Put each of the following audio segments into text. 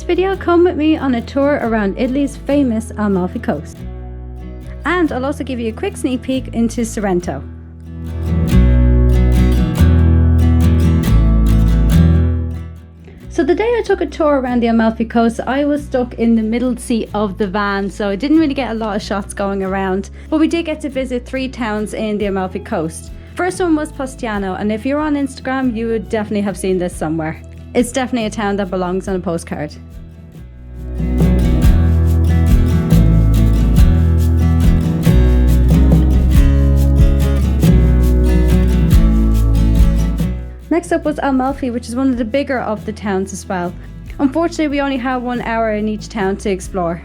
video, come with me on a tour around Italy's famous Amalfi coast. And I'll also give you a quick sneak peek into Sorrento. So the day I took a tour around the Amalfi coast, I was stuck in the middle seat of the van, so I didn't really get a lot of shots going around. But we did get to visit 3 towns in the Amalfi coast. First one was Positiano, and if you're on Instagram, you would definitely have seen this somewhere. It's definitely a town that belongs on a postcard. Next up was Amalfi, which is one of the bigger of the towns as well. Unfortunately, we only have 1 hour in each town to explore.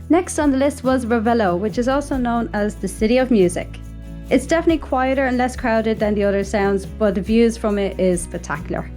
Next on the list was Ravello, which is also known as the City of Music. It's definitely quieter and less crowded than the other towns, but the views from it is spectacular.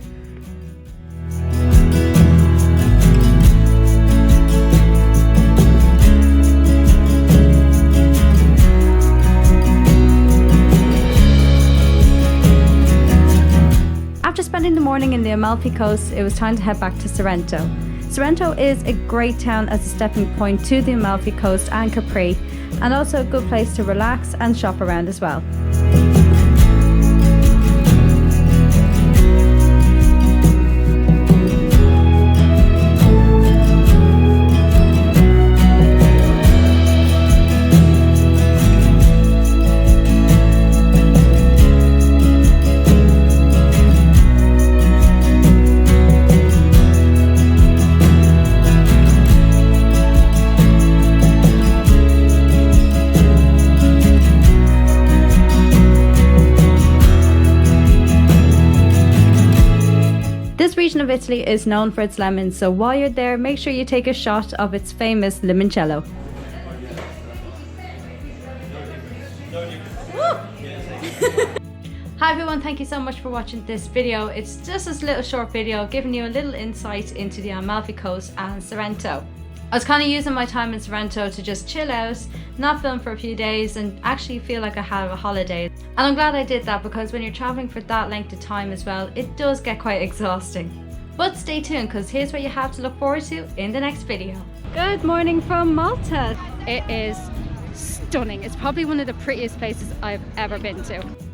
After spending the morning in the Amalfi coast, it was time to head back to Sorrento. Sorrento is a great town as a stepping point to the Amalfi coast and Capri, and also a good place to relax and shop around as well. This region of Italy is known for its lemons, so while you're there, make sure you take a shot of its famous limoncello. Hi everyone, thank you so much for watching this video. It's just this little short video giving you a little insight into the Amalfi coast and Sorrento. I was kind of using my time in Sorrento to just chill out, not film for a few days, and actually feel like I have a holiday. And I'm glad I did that, because when you're traveling for that length of time as well, it does get quite exhausting. But stay tuned, because here's what you have to look forward to in the next video. Good morning from Malta. It is stunning. It's probably one of the prettiest places I've ever been to.